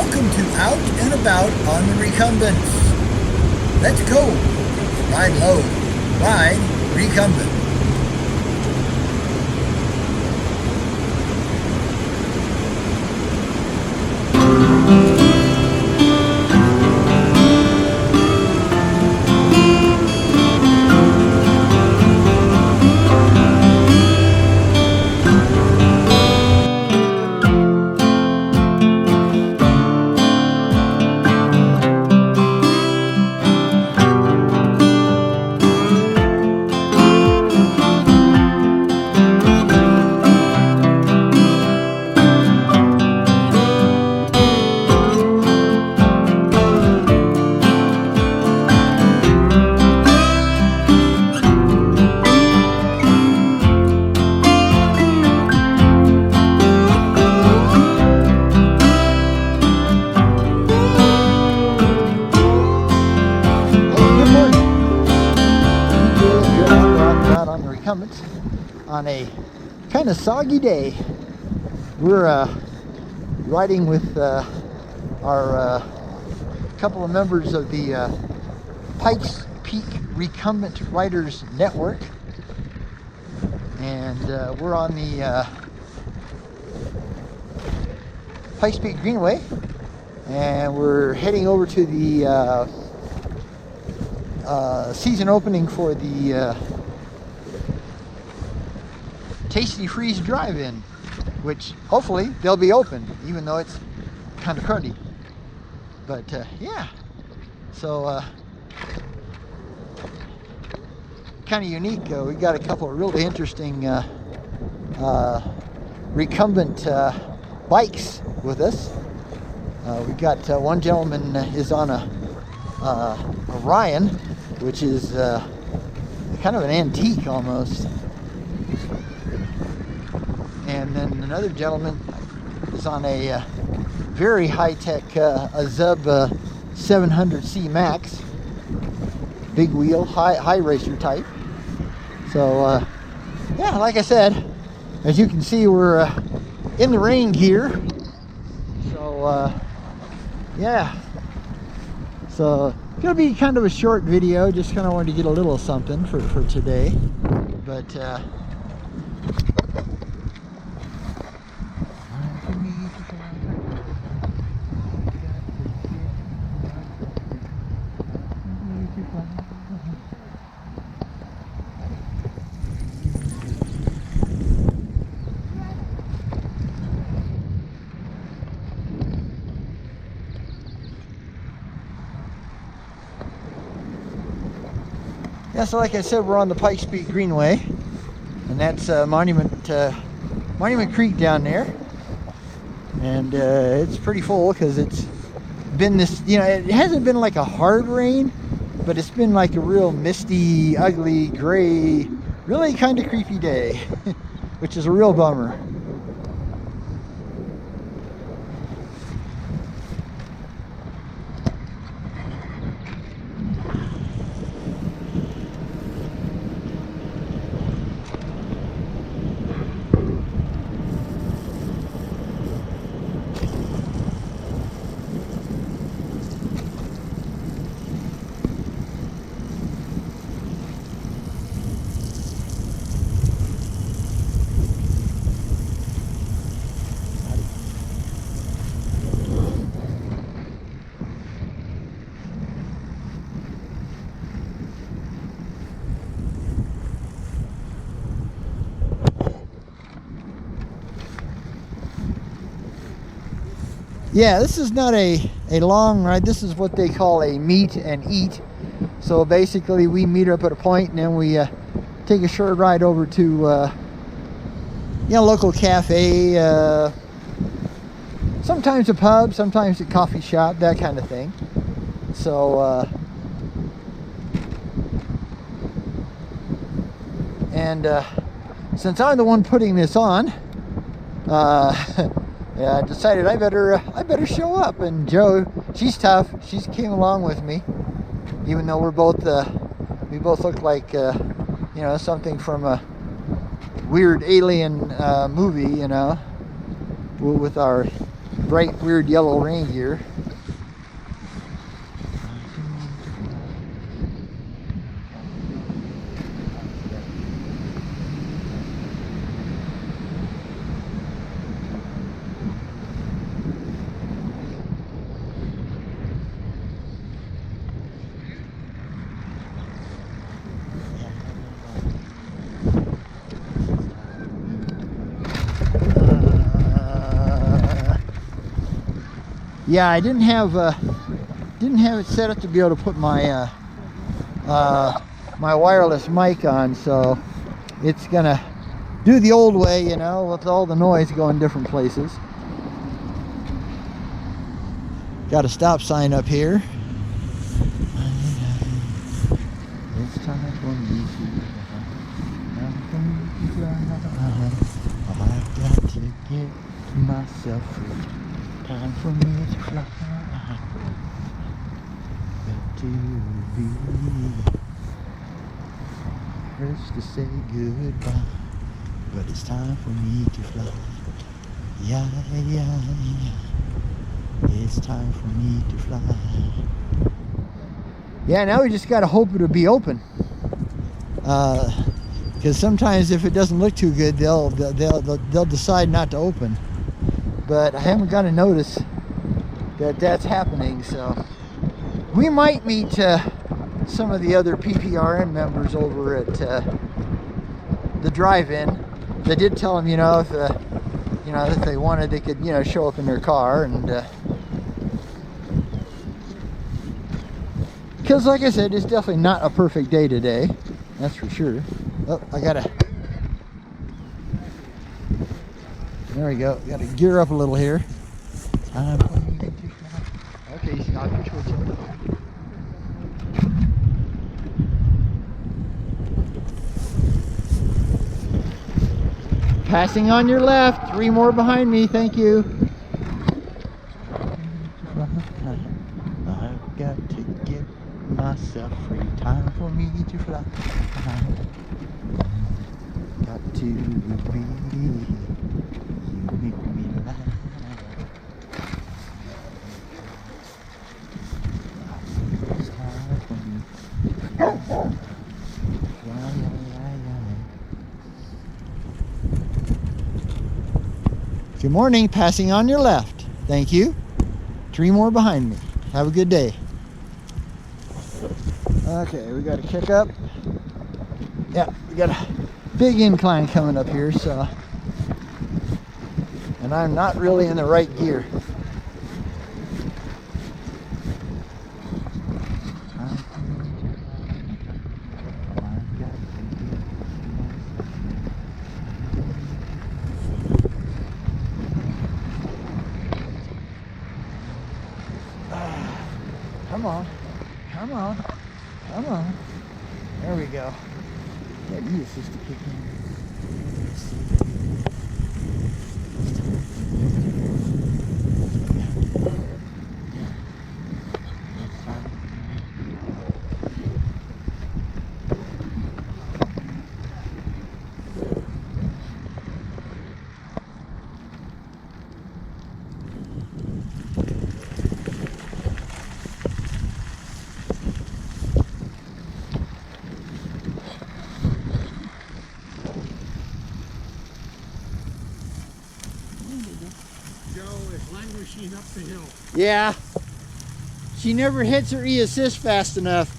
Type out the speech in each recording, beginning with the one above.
Welcome to Out and About on the Recumbents. Let's go. Ride low. Ride Recumbent. On a kind of soggy day. We're riding with our couple of members of the Pikes Peak Recumbent Riders Network, and we're on the Pikes Peak Greenway, and we're heading over to the season opening for the Tastee Freeze Drive Inn, which hopefully they'll be open, even though it's kind of cruddy. But yeah, so kind of unique. We got a couple of really interesting recumbent bikes with us. We got one gentleman is on a Ryan, which is kind of an antique almost. And then another gentleman is on a very high-tech Zub 700C Max, big wheel, high racer type. So yeah, like I said, as you can see, we're in the rain gear. So yeah, so it's gonna be kind of a short video. Just kind of wanted to get a little something for today, but. Yeah, so like I said, we're on the Pikes Peak Greenway, and that's Monument Creek down there, and it's pretty full because it's been this, you know, it hasn't been like a hard rain, but it's been like a real misty, ugly, gray, really kind of creepy day, which is a real bummer. Yeah, this is not a long ride. This is what they call a meet and eat. So basically we meet up at a point and then we take a short ride over to you know, local cafe, sometimes a pub, sometimes a coffee shop, that kind of thing. So since I'm the one putting this on, yeah, I decided I better show up. And Jo, she's tough. She came along with me, even though we both look like you know, something from a weird alien movie, you know, with our bright, weird yellow rain gear. Yeah, I didn't have it set up to be able to put my my wireless mic on, so it's gonna do the old way, you know, with all the noise going different places. Got a stop sign up here. It's time for me to I've got to get myself free. Time for me to fly. Got to be first to say goodbye, but it's time for me to fly. Yeah, yeah, yeah. It's time for me to fly. Yeah, now we just gotta hope it'll be open. Because sometimes if it doesn't look too good, they'll decide not to open. But I haven't got a notice that that's happening, so we might meet some of the other PPRN members over at the drive-in. They did tell them, you know, if they wanted, they could, you know, show up in their car, and because, like I said, it's definitely not a perfect day today. That's for sure. Oh, I gotta. There we go. Got to gear up a little here. Okay, stop your switch. Passing on your left. 3 more behind me. Thank you. I've got to get myself free. Time for me to fly. Got to be. Make me laugh. Good morning, passing on your left. Thank you. 3 more behind me. Have a good day. Okay, we got to kick up. Yeah, we got a big incline coming up here, so. And I'm not really in the right gear. Come on, come on, come on. There we go. That E-assist to kick in. Languishing up the hill. Yeah, she never hits her E-assist fast enough.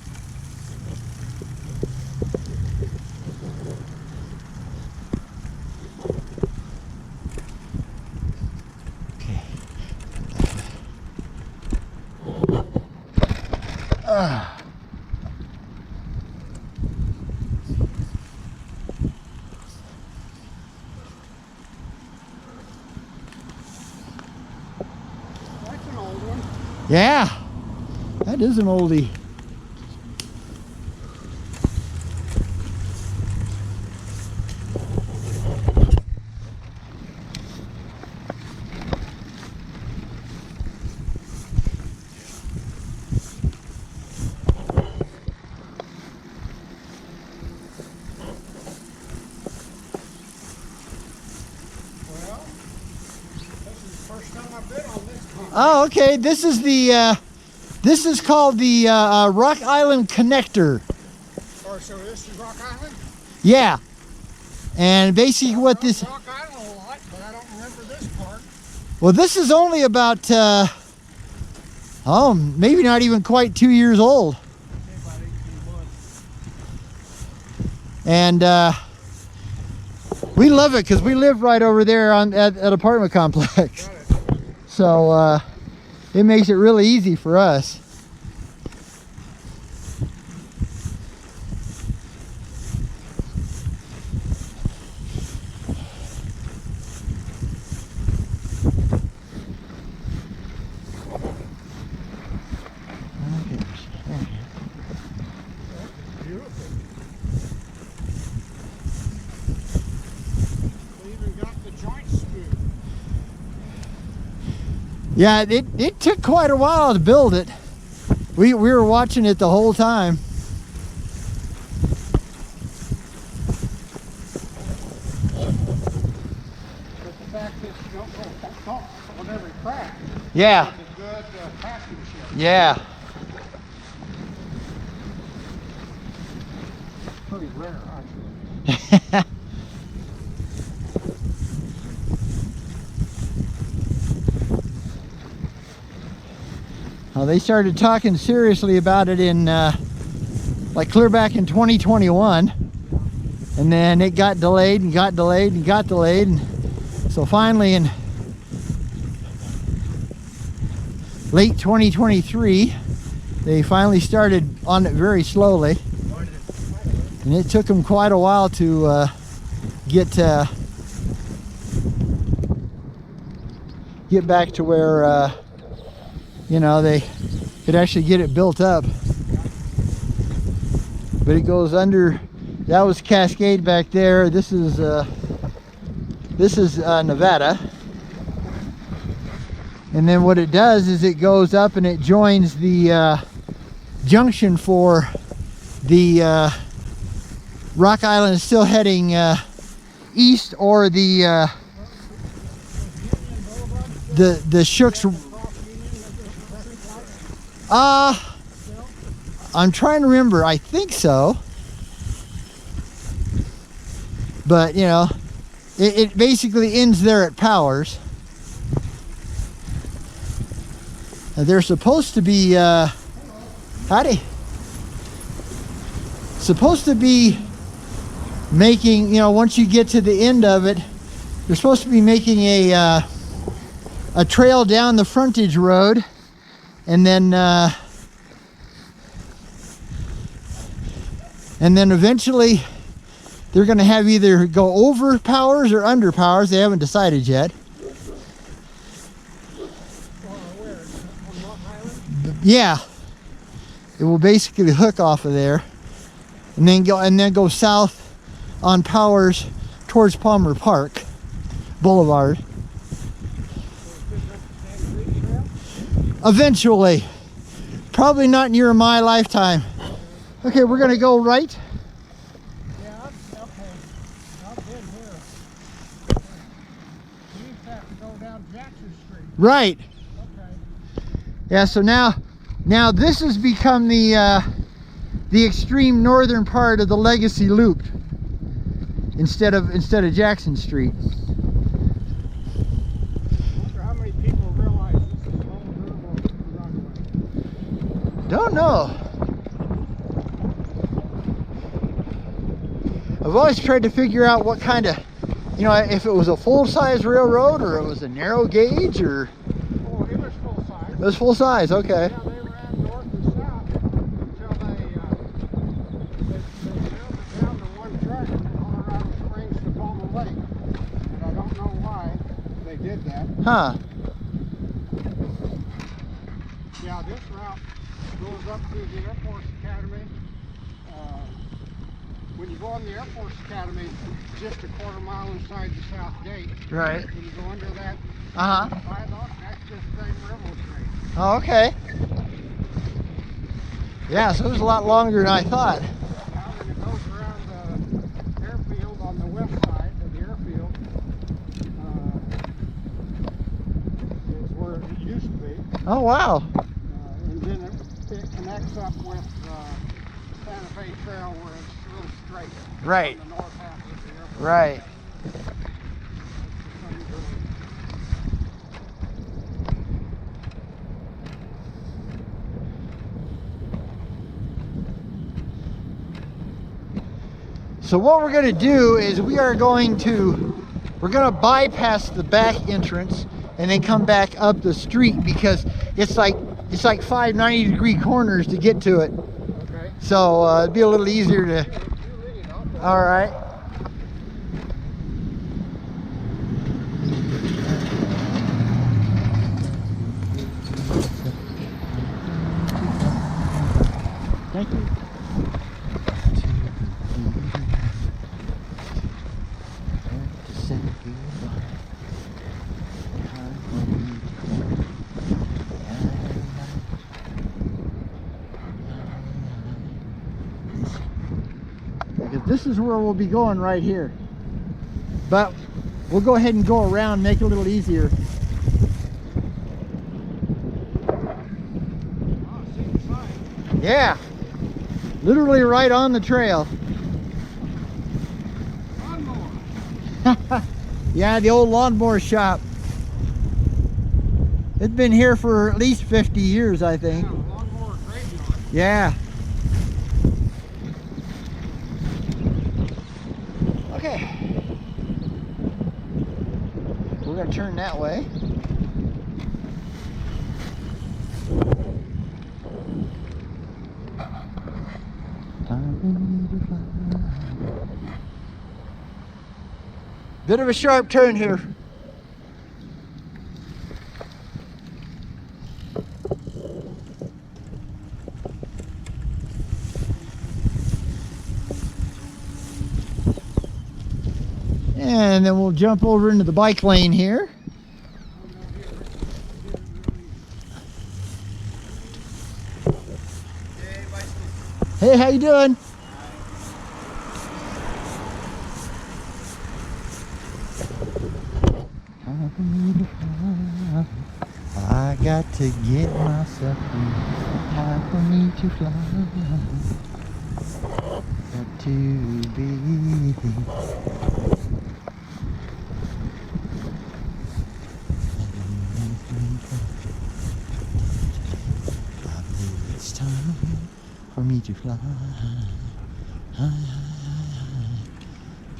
Okay. Yeah, that is an oldie. Well, this is the first time I've been on Oh, okay. This is the this is called the Rock Island Connector. Oh, so this is Rock Island? Yeah. And basically what this... Rock Island a lot, but I don't remember this part. Well, this is only about, oh, maybe not even quite 2 years old. Okay, about 18 months. And we love it because we live right over there on at apartment complex. So it makes it really easy for us. Yeah, it took quite a while to build it. We were watching it the whole time. But the fact is you don't go off on every crack. Yeah. It's a good craftsmanship. Yeah. Pretty rare, actually. Well, they started talking seriously about it in like clear back in 2021, and then it got delayed and got delayed and got delayed, and so finally in late 2023 they finally started on it very slowly, and it took them quite a while to get back to where you know, they could actually get it built up. But it goes under, that was Cascade back there. This is Nevada. And then what it does is it goes up and it joins the junction for the Rock Island is still heading east, or the Shooks. I'm trying to remember. I think so. But, you know, it basically ends there at Powers. They're supposed to be, howdy. Supposed to be making, you know, once you get to the end of it, they're supposed to be making a trail down the frontage road. And then eventually they're going to have either go over Powers or under Powers. They haven't decided yet. Yeah, it will basically hook off of there, and then go south on Powers towards Palmer Park Boulevard. Eventually, probably not near my lifetime. Okay, we're gonna go right. Yeah, okay. I've been here. You used to have to go down Jackson Street. Right. Okay. Yeah. So now this has become the extreme northern part of the Legacy Loop instead of Jackson Street. Don't know. I've always tried to figure out what kind of, you know, if it was a full-size railroad or it was a narrow gauge, or... Oh, it was full-size. It was full-size, okay. Yeah, they ran north and south until they built it down to one track from Colorado Springs to Palmer Lake. And I don't know why they did that. Huh. Yeah, this route goes up through the Air Force Academy. When you go on the Air Force Academy, just a quarter mile inside the south gate. Right. When you go under that viaduct, that's just the same railroad train. Oh, okay. Yeah, so it was a lot longer than I thought. Now when it goes around the airfield on the west side of the airfield, is where it used to be. Oh, wow. And then it connects up with Santa Fe Trail where it's real straight. Right. On the north half of the airport. Right. So what we're going to do is we're going to bypass the back entrance and then come back up the street, because it's like 5 90-degree corners to get to it. Okay. So it'd be a little easier to. All right. Thank you. Because this is where we'll be going right here, but we'll go ahead and go around, make it a little easier. Yeah, literally right on the trail. Yeah, the old lawnmower shop. It's been here for at least 50 years, I think. Yeah, lawnmower graveyard. Yeah. Okay. We're going to turn that way. Bit of a sharp turn here. And then we'll jump over into the bike lane here. Hey, how you doing? I got to get myself free. Time for me to fly. Got to be. It's time for me to fly.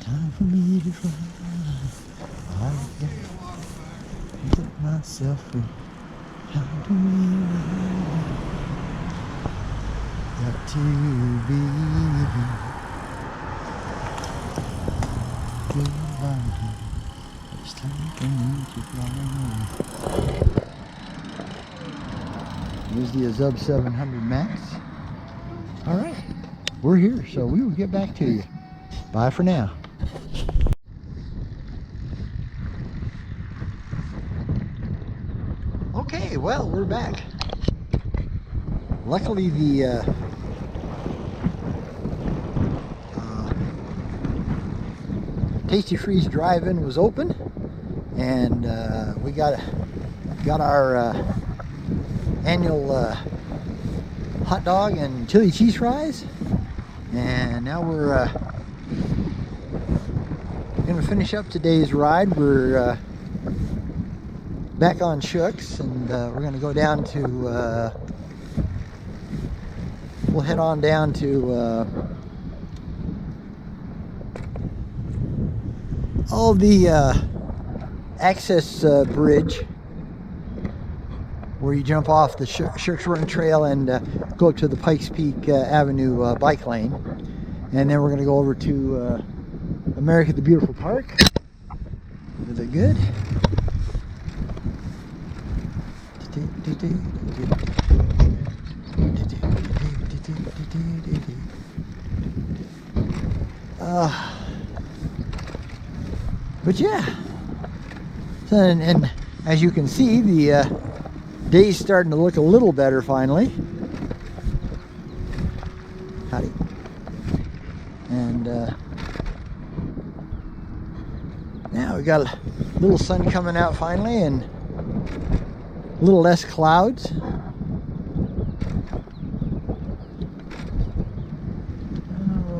Time for me to fly. I get myself free. Time for me got to be. It's time for me to fly. Here's the Azub 700 Max. All right, we're here, so we will get back to you. Bye for now. Okay, well, we're back. Luckily, the Tastee Freeze Drive Inn was open, and we got our annual hot dog and chili cheese fries, and now we're gonna finish up today's ride. We're back on Shooks, and we're gonna go down to we'll head on down to the access bridge where you jump off the Shooks Run Trail and go up to the Pikes Peak Avenue bike lane, and then we're going to go over to America the Beautiful Park. Is it good? But yeah, so, and as you can see, the day's starting to look a little better finally. Howdy. And now we got a little sun coming out finally, and A little less clouds.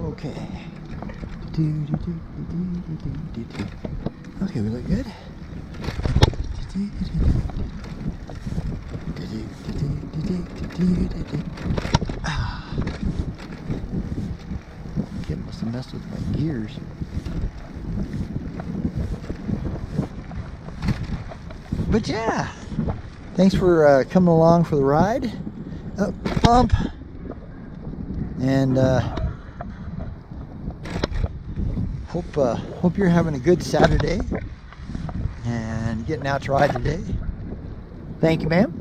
Okay. Okay, we look good. Kid must have messed with my gears. But yeah, thanks for coming along for the ride. Oh, bump. And hope you're having a good Saturday and getting out to ride today. Thank you, ma'am.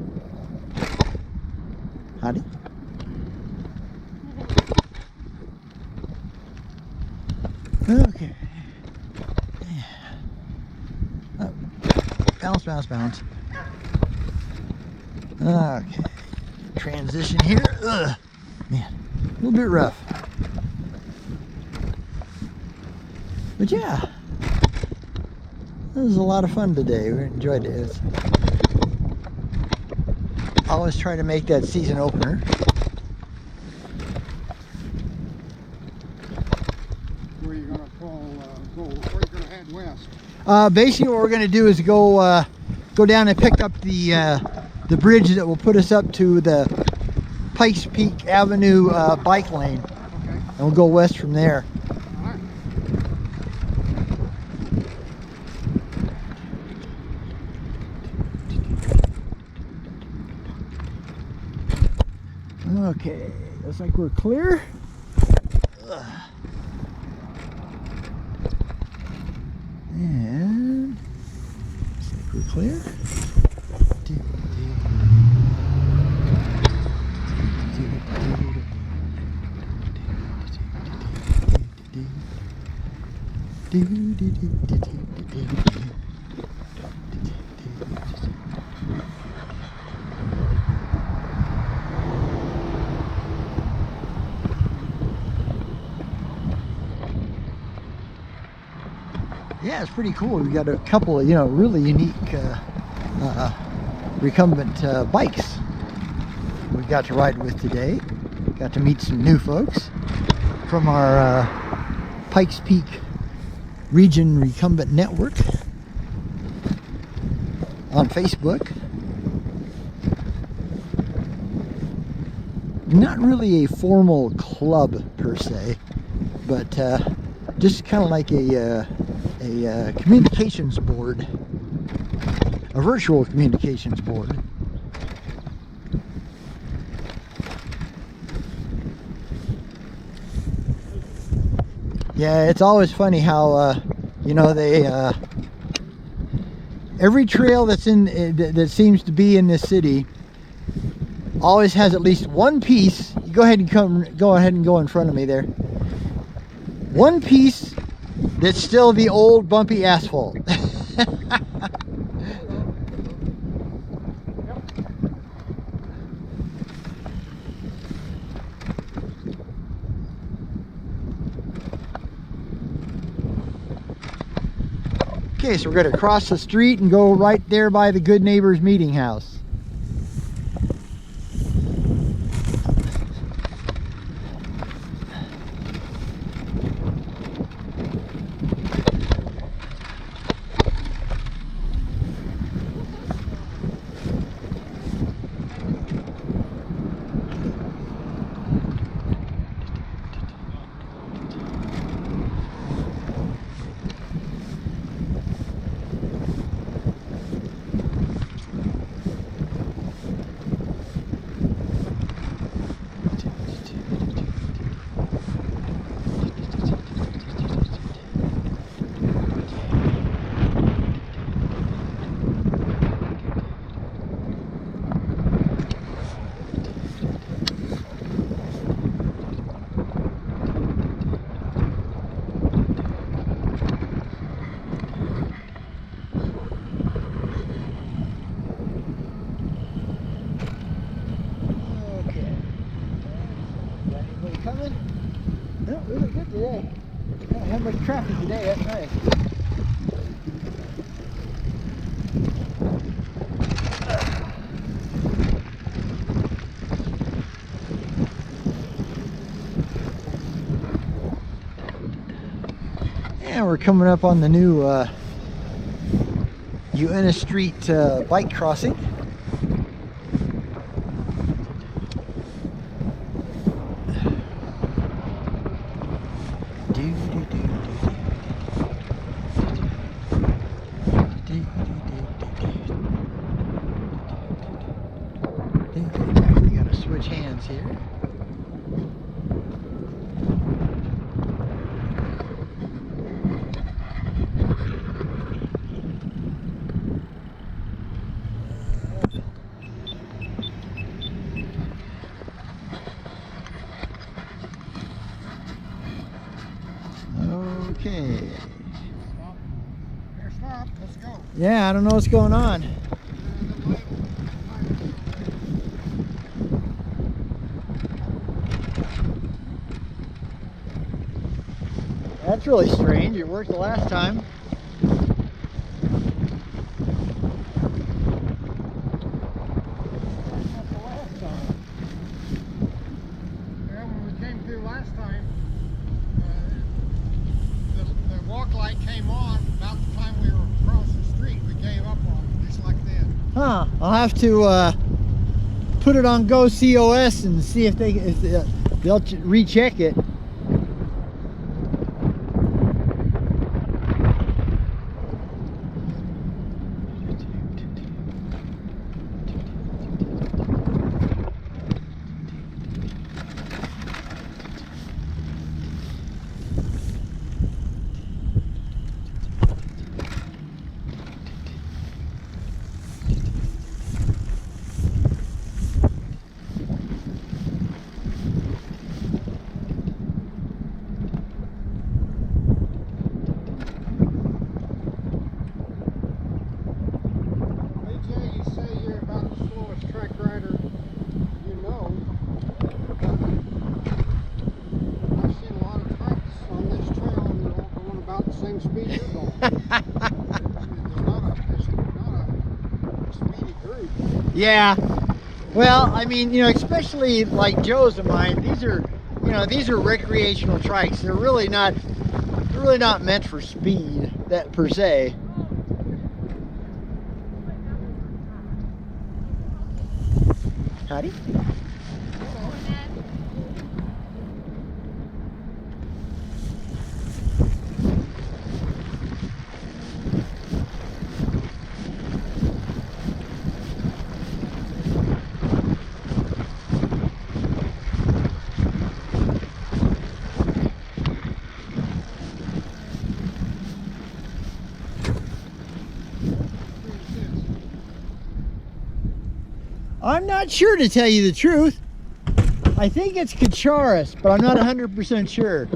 Howdy. Okay. Oh, bounce, bounce, bounce. Okay. Transition here. Ugh. Man, a little bit rough. But yeah, it was a lot of fun today. We enjoyed it. I always try to make that season opener. Where are you going to where are you going to head west? Basically, what we're going to do is go down and pick up the bridge that will put us up to the Pikes Peak Avenue bike lane, Okay. and we'll go west from there. Okay, looks like we're clear. Ugh. And looks like we're clear. Yeah, it's pretty cool. We got a couple of, really unique recumbent bikes we got to ride with today. Got to meet some new folks from our Pikes Peak Region Recumbent Network on Facebook. Not really a formal club per se, but just kind of like a communications board, a virtual communications board. Yeah, it's always funny how they every trail that's that seems to be in this city always has at least one piece. You go ahead and go in front of me there. One piece that's still the old bumpy asphalt. Okay, so we're going to cross the street and go right there by the Good Neighbors Meeting House. Coming? No, we look good today. Don't have much traffic today, that's nice. And we're coming up on the new Uena Street bike crossing. We gotta switch hands here. Okay. Here, stop. Let's go. Yeah, I don't know what's going on. That's really strange. It worked the last time. That's the last time. Yeah, when we came through last time, the walk light came on about the time we were across the street. We gave up on it, just like that. Huh. I'll have to put it on Go COS and see if they'll recheck it. BJ, you say you're about the slowest track rider you know. I've seen a lot of tracks on this trail and they're all going about the same speed you're going. It's not a speedy group. Yeah. Well, I mean, you know, especially like Joe's and mine, these are recreational trikes. They're really not meant for speed that per se. Howdy. I'm not sure, to tell you the truth. I think it's Cacharis, but I'm not 100% sure.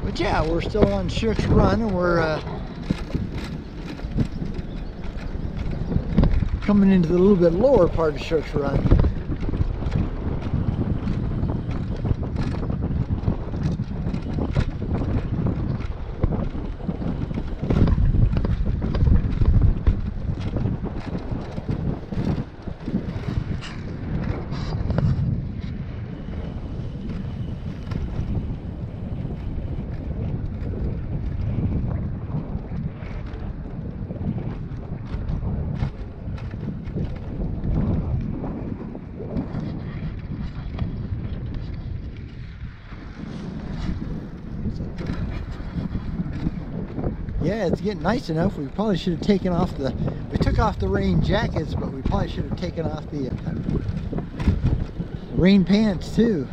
But yeah, we're still on Shook's Run, and we're coming into the little bit lower part of Shook's Run. Yeah, it's getting nice enough. We probably should have taken off we took off the rain jackets, but we probably should have taken off the rain pants too.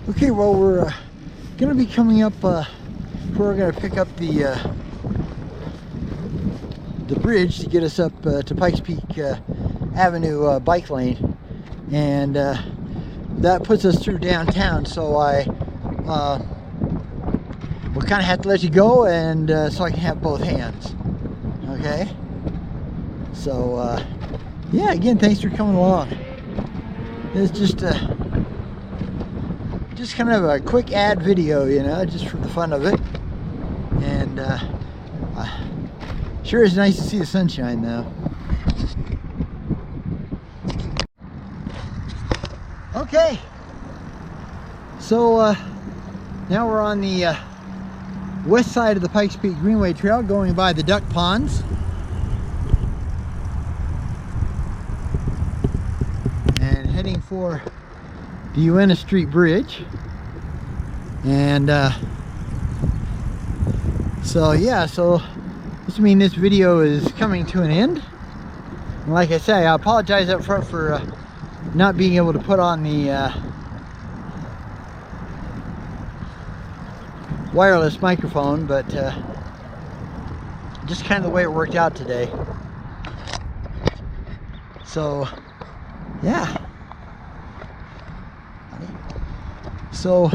Okay, well, we're gonna be coming up where we're gonna pick up the bridge to get us up to Pikes Peak Avenue bike lane, and that puts us through downtown. So I will kind of have to let you go, and so I can have both hands. Okay. So yeah, again, thanks for coming along. It's just kind of a quick ad video, you know, just for the fun of it. And sure is nice to see the sunshine though. Okay, so now we're on the west side of the Pikes Peak Greenway Trail, going by the duck ponds. And heading for the Uena Street Bridge. And so yeah, so this means this video is coming to an end. And like I say, I apologize up front for not being able to put on the wireless microphone, but just kind of the way it worked out today. So yeah, so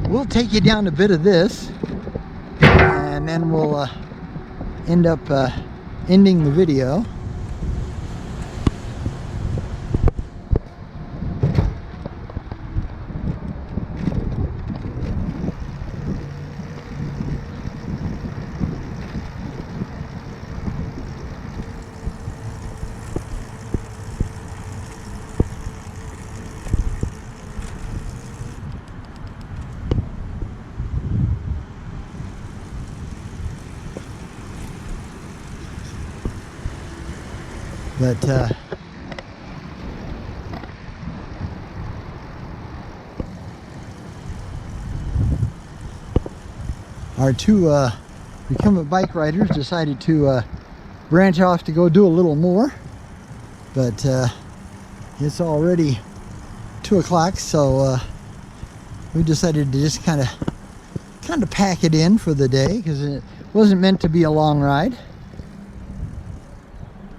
we'll take you down a bit of this, and then we'll end up ending the video. But our two recumbent bike riders decided to branch off to go do a little more, but it's already 2 o'clock, so we decided to just kind of pack it in for the day, because it wasn't meant to be a long ride.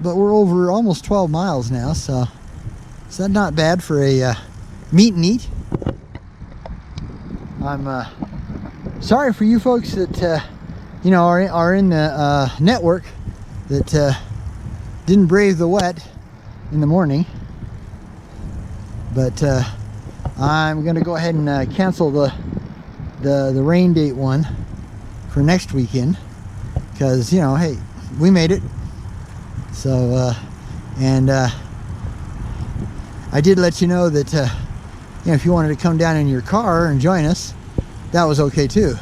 But we're over almost 12 miles now, so is that not bad for a meet and eat? I'm sorry for you folks that you know are in the network that didn't brave the wet in the morning, but I'm gonna go ahead and cancel the rain date one for next weekend, because, you know, hey, we made it. So and I did let you know that you know, if you wanted to come down in your car and join us, that was okay too.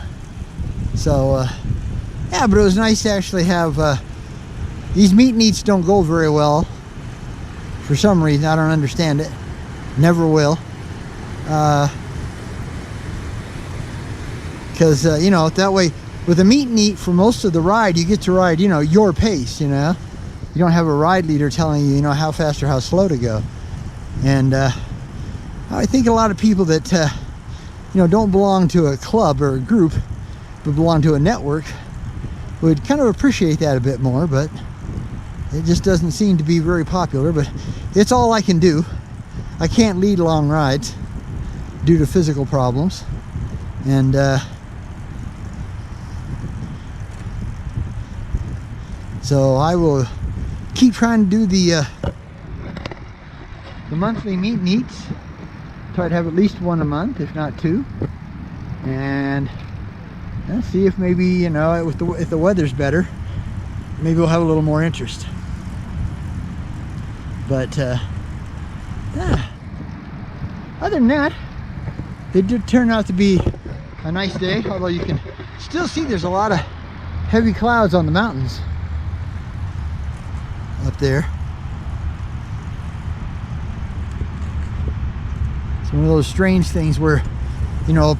So yeah, but it was nice to actually have these meet and eats don't go very well for some reason. I don't understand it, never will, because you know, that way with a meet and eat, for most of the ride you get to ride, you know, your pace, you know. You don't have a ride leader telling you, you know, how fast or how slow to go. And I think a lot of people that you know, don't belong to a club or a group, but belong to a network, would kind of appreciate that a bit more. But it just doesn't seem to be very popular. But it's all I can do. I can't lead long rides due to physical problems, and so I will keep trying to do the monthly meet and eats. Try to have at least one a month, if not two, and let's see if maybe, you know, if the weather's better, maybe we'll have a little more interest. But yeah, other than that, it did turn out to be a nice day, although you can still see there's a lot of heavy clouds on the mountains up there. It's one of those strange things where, you know,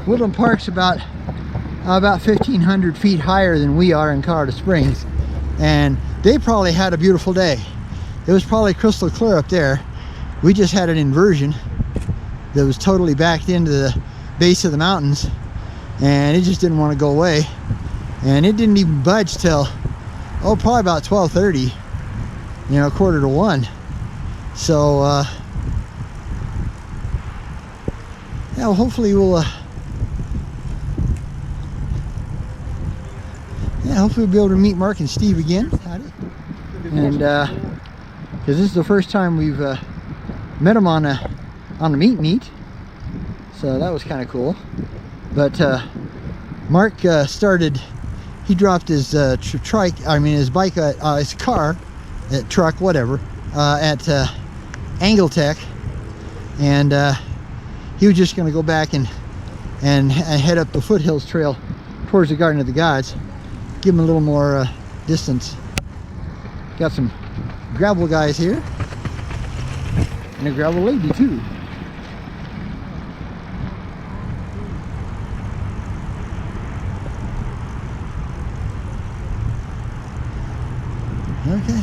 Woodland Park's about 1,500 feet higher than we are in Colorado Springs, and they probably had a beautiful day. It was probably crystal clear up there, We just had an inversion that was totally backed into the base of the mountains, and it just didn't want to go away, and it didn't even budge till probably about 12:30, you know, 12:45. So yeah, well, hopefully we'll hopefully we'll be able to meet Mark and Steve again. Howdy. And because this is the first time we've met them on a meet and eat, so that was kind of cool. But Mark he dropped his his bike, his car, truck, whatever, at Angle Tech, and he was just going to go back and head up the foothills trail towards the Garden of the Gods, give him a little more distance. Got some gravel guys here, and a gravel lady too. Okay.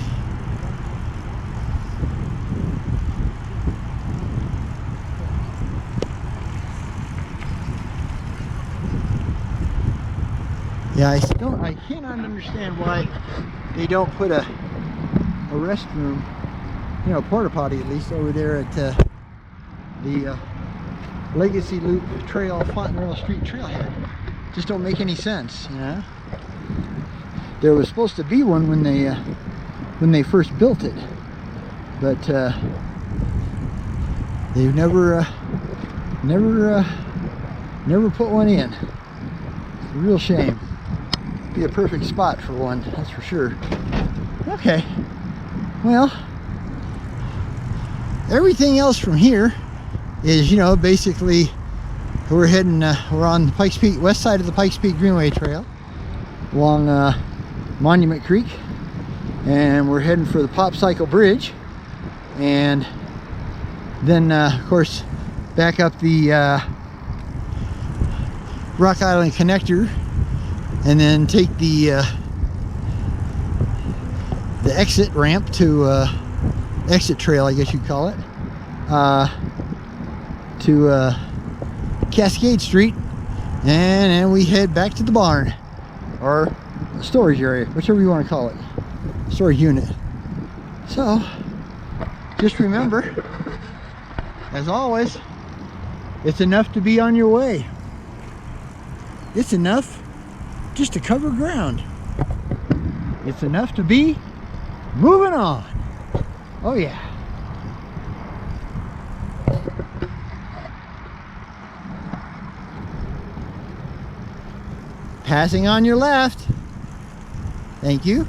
Yeah, I cannot understand why they don't put a restroom, you know, porta potty at least, over there at the Legacy Loop Trail, Fontenelle Street Trailhead. Just don't make any sense, you know. There was supposed to be one when they first built it, but they've never put one in. It's a real shame. Be a perfect spot for one, that's for sure. Okay, well, everything else from here is, you know, basically we're on the Pikes Peak, west side of the Pikes Peak Greenway Trail along Monument Creek, and we're heading for the Pop Cycle Bridge, and then of course back up the Rock Island Connector, and then take the exit ramp to exit trail, I guess you'd call it, to Cascade Street, and then we head back to the barn, or storage area, whichever you want to call it, storage unit. So just remember, as always, it's enough to be on your way. It's enough just to cover ground. It's enough to be moving on. Oh yeah. Passing on your left. Thank you.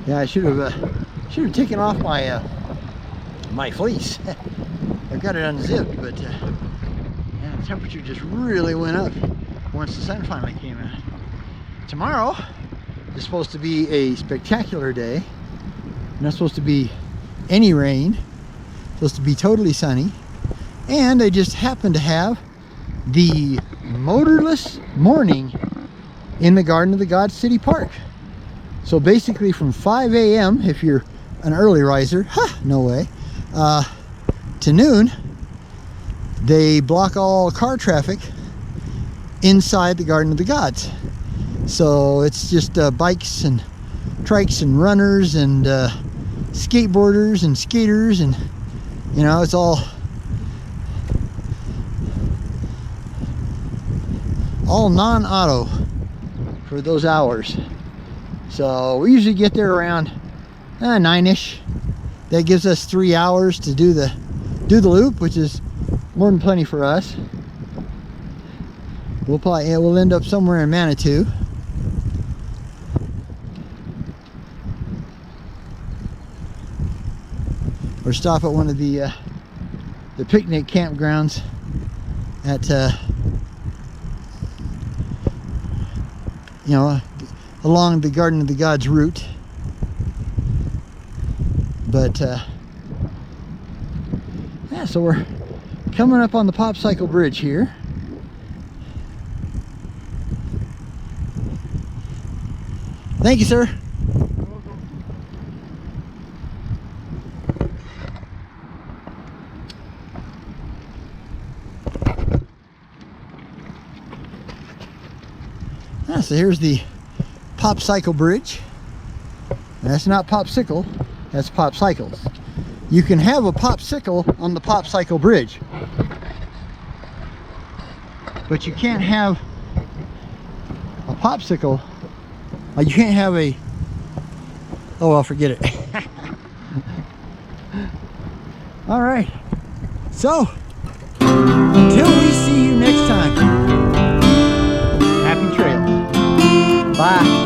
Yeah, I should have taken off my my fleece. I've got it unzipped, but yeah, the temperature just really went up once the sun finally came out. Tomorrow is supposed to be a spectacular day. Not supposed to be any rain. Supposed to be totally sunny, and I just happen to have the motorless morning in the Garden of the Gods City Park. So basically from 5 a.m. if you're an early riser, no way, to noon, they block all car traffic inside the Garden of the Gods. So it's just bikes and trikes and runners and skateboarders and skaters, and you know, it's all non-auto for those hours. So we usually get there around 9-ish. That gives us 3 hours to do the loop, which is more than plenty for us. We'll end up somewhere in Manitou. Or stop at one of the picnic campgrounds at you know, along the Garden of the Gods route. But yeah, so we're coming up on the Popsicle Bridge here. Thank you, sir. Ah, so here's the Popsicle Bridge. And that's not popsicle, that's popsicles. You can have a popsicle on the Popsicle Bridge, but you can't have a popsicle. You can't have a, oh well, forget it. All right, so until we see you next time, happy trails. Bye.